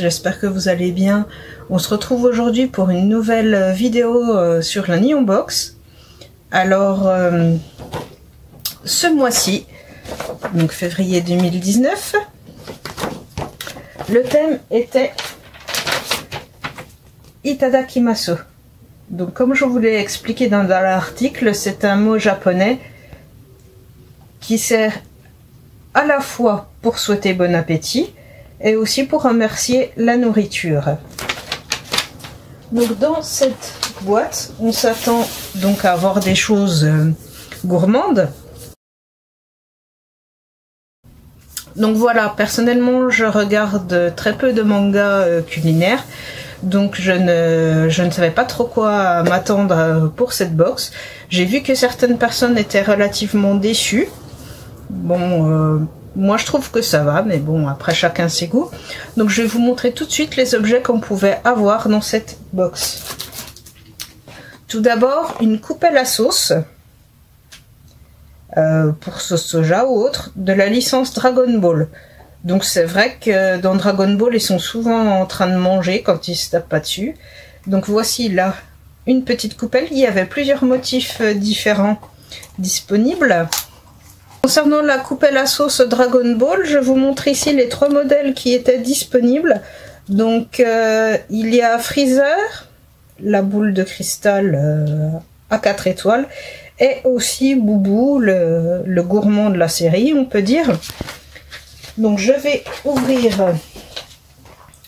j'espère que vous allez bien. On se retrouve aujourd'hui pour une nouvelle vidéo sur la Neon Box. Alors, ce mois-ci, donc février 2019, le thème était Itadakimasu. Donc comme je vous l'ai expliqué dans l'article, c'est un mot japonais qui sert à la fois pour souhaiter bon appétit et aussi pour remercier la nourriture. Donc dans cette boîte, on s'attend donc à avoir des choses gourmandes. Donc voilà, personnellement je regarde très peu de mangas culinaires, donc je ne savais pas trop quoi m'attendre pour cette box. J'ai vu que certaines personnes étaient relativement déçues. Bon, moi je trouve que ça va, mais bon, après chacun ses goûts. Donc je vais vous montrer tout de suite les objets qu'on pouvait avoir dans cette box. Tout d'abord, une coupelle à sauce, pour sauce soja ou autre, de la licence Dragon Ball. Donc c'est vrai que dans Dragon Ball, ils sont souvent en train de manger quand ils se tapent pas dessus. Donc voici là une petite coupelle. Il y avait plusieurs motifs différents disponibles. Concernant la coupelle à sauce Dragon Ball, je vous montre ici les trois modèles qui étaient disponibles. Donc il y a Freezer, la boule de cristal à 4 étoiles, et aussi Boubou, le gourmand de la série, on peut dire. Donc je vais ouvrir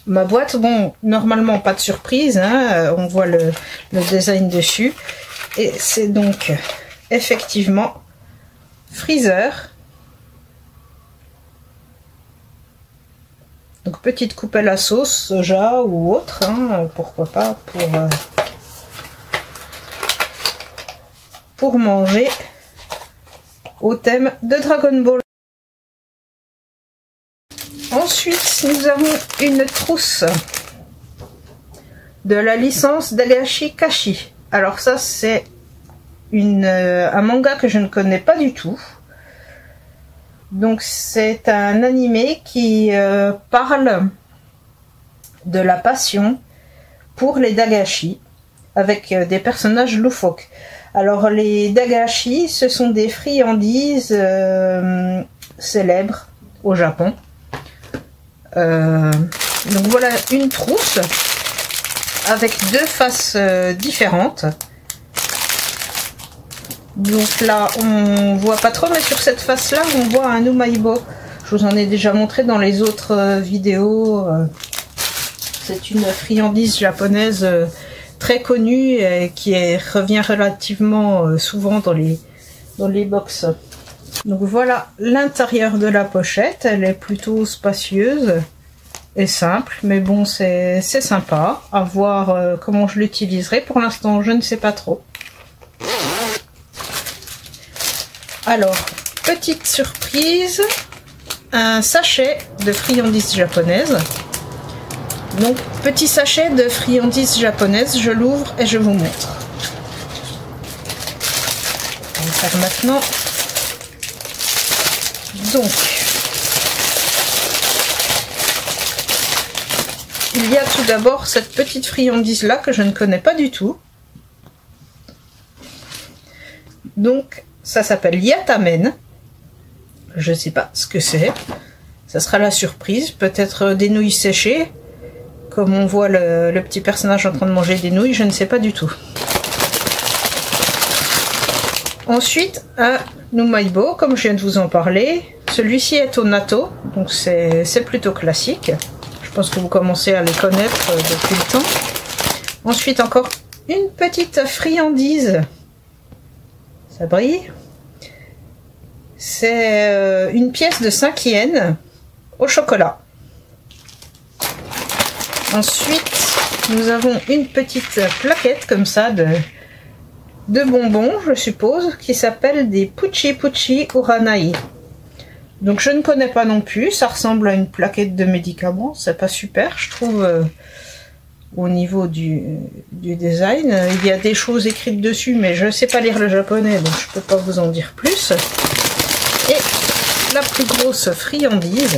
ma boîte. Bon, normalement pas de surprise, hein, on voit le design dessus. Et c'est donc effectivement Freezer. Donc petite coupelle à sauce, soja ou autre, hein, pourquoi pas, pour manger au thème de Dragon Ball. Ensuite, nous avons une trousse de la licence Dagashi Kashi. Alors ça, c'est un manga que je ne connais pas du tout. Donc c'est un animé qui parle de la passion pour les Dagashi, avec des personnages loufoques. Alors les Dagashi, ce sont des friandises célèbres au Japon. Donc voilà une trousse avec deux faces différentes. Donc là on voit pas trop, mais sur cette face là on voit un umaibo. Je vous en ai déjà montré dans les autres vidéos. C'est une friandise japonaise très connue et qui revient relativement souvent dans les box. Donc voilà l'intérieur de la pochette. Elle est plutôt spacieuse et simple, mais bon, c'est sympa. À voir comment je l'utiliserai. Pour l'instant, je ne sais pas trop. Alors, petite surprise, un sachet de friandises japonaises. Donc, petit sachet de friandises japonaises, je l'ouvre et je vous montre. On va faire maintenant. Donc, il y a tout d'abord cette petite friandise là que je ne connais pas du tout. Donc, ça s'appelle Yatamen. Je ne sais pas ce que c'est. Ça sera la surprise. Peut-être des nouilles séchées. Comme on voit le petit personnage en train de manger des nouilles, je ne sais pas du tout. Ensuite, un umaibo, comme je viens de vous en parler. Celui-ci est au natto, donc c'est plutôt classique. Je pense que vous commencez à les connaître depuis le temps. Ensuite, encore une petite friandise. Ça brille. C'est une pièce de 5 yens au chocolat. Ensuite, nous avons une petite plaquette comme ça de bonbons, je suppose, qui s'appelle des Puchi Puchi Uranai. Donc je ne connais pas non plus, ça ressemble à une plaquette de médicaments, c'est pas super, je trouve, au niveau du design. Il y a des choses écrites dessus, mais je ne sais pas lire le japonais, donc je peux pas vous en dire plus. Et la plus grosse friandise,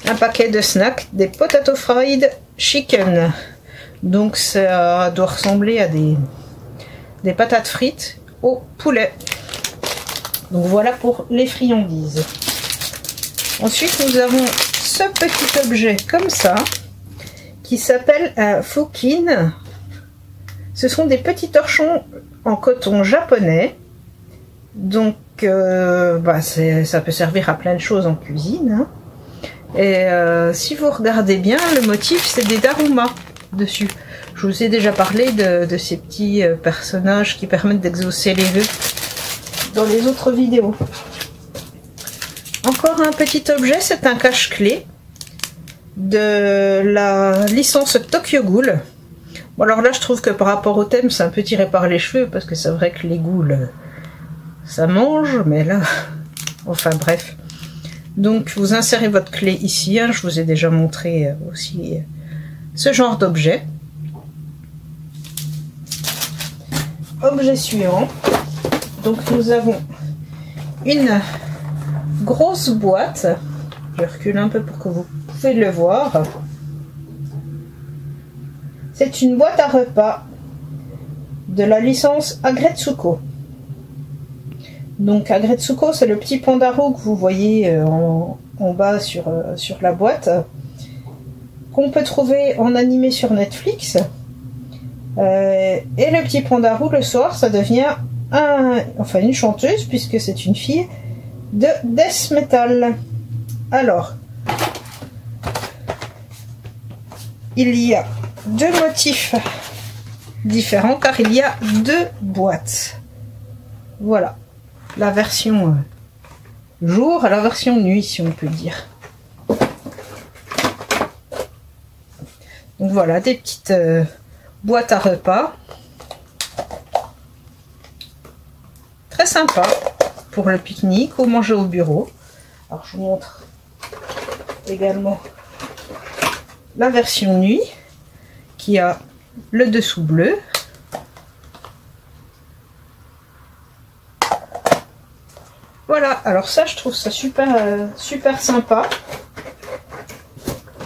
un paquet de snacks, des potato fried chicken. Donc ça doit ressembler à des patates frites au poulet. Donc voilà pour les friandises. Ensuite nous avons ce petit objet comme ça qui s'appelle un fukin. Ce sont des petits torchons en coton japonais. Donc ça peut servir à plein de choses en cuisine. Hein. Et si vous regardez bien, le motif c'est des daruma dessus. Je vous ai déjà parlé de ces petits personnages qui permettent d'exaucer les vœux dans les autres vidéos. Encore un petit objet, c'est un cache-clé de la licence Tokyo Ghoul. Bon alors là je trouve que par rapport au thème c'est un peu tiré par les cheveux parce que c'est vrai que les ghouls ça mange, mais là enfin bref. Donc vous insérez votre clé ici, hein, je vous ai déjà montré aussi ce genre d'objet. Objet suivant, donc nous avons une grosse boîte, je recule un peu pour que vous pouvez le voir. C'est une boîte à repas de la licence Agretsuko. Donc Agretsuko, c'est le petit pandarou que vous voyez en bas sur la boîte, qu'on peut trouver en animé sur Netflix. Et le petit pandarou, le soir, ça devient une chanteuse, puisque c'est une fille de death metal. Alors, il y a deux motifs différents car il y a deux boîtes. Voilà, la version jour et la version nuit, si on peut dire. Donc voilà, des petites boîtes à repas. Très sympa pour le pique-nique ou manger au bureau. Alors je vous montre également la version nuit qui a le dessous bleu. Voilà, alors ça je trouve ça super sympa.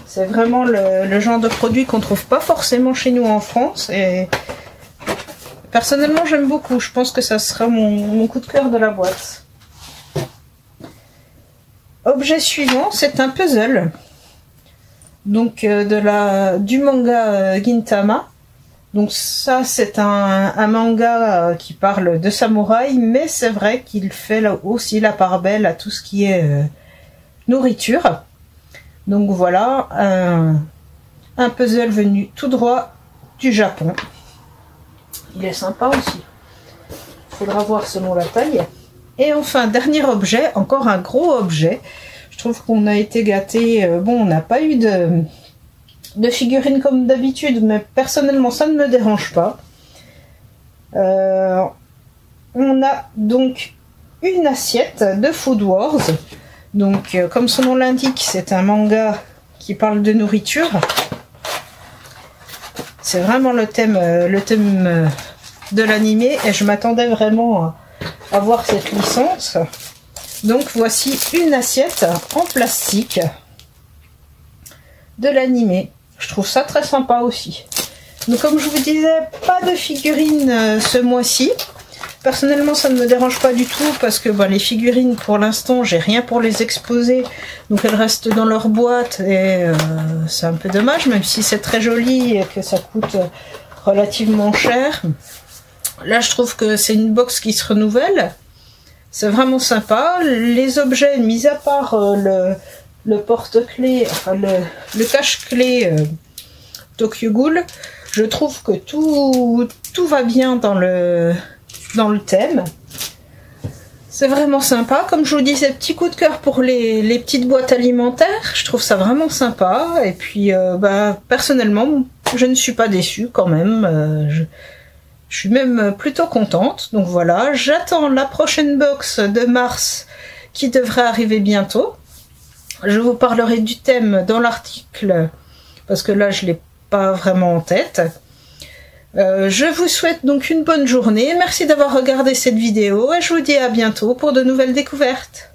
C'est vraiment le genre de produit qu'on trouve pas forcément chez nous en France et personnellement j'aime beaucoup. Je pense que ça sera mon coup de cœur de la boîte. Objet suivant, c'est un puzzle. Donc du manga Gintama. Donc ça c'est un manga qui parle de samouraï, mais c'est vrai qu'il fait aussi la part belle à tout ce qui est nourriture. Donc voilà, un puzzle venu tout droit du Japon. Il est sympa aussi. Il faudra voir selon la taille. Et enfin, dernier objet, encore un gros objet. Je trouve qu'on a été gâtés. Bon, on n'a pas eu de figurines comme d'habitude, mais personnellement, ça ne me dérange pas. On a donc une assiette de Food Wars. Donc, comme son nom l'indique, c'est un manga qui parle de nourriture. C'est vraiment le thème de l'animé et je m'attendais vraiment à voir cette licence. Donc, voici une assiette en plastique de l'animé. Je trouve ça très sympa aussi. Donc, comme je vous disais, pas de figurines ce mois-ci. Personnellement, ça ne me dérange pas du tout parce que les figurines, pour l'instant, j'ai rien pour les exposer. Donc, elles restent dans leur boîte et c'est un peu dommage, même si c'est très joli et que ça coûte relativement cher. Là, je trouve que c'est une box qui se renouvelle. C'est vraiment sympa. Les objets, mis à part le porte-clés, enfin le cache-clés Tokyo Ghoul, je trouve que tout va bien dans le thème. C'est vraiment sympa. Comme je vous disais, petit coup de cœur pour les petites boîtes alimentaires. Je trouve ça vraiment sympa. Et puis, personnellement, je ne suis pas déçue quand même. Je suis même plutôt contente. Donc voilà, j'attends la prochaine box de mars qui devrait arriver bientôt. Je vous parlerai du thème dans l'article parce que là, je ne l'ai pas vraiment en tête. Je vous souhaite donc une bonne journée. Merci d'avoir regardé cette vidéo et je vous dis à bientôt pour de nouvelles découvertes.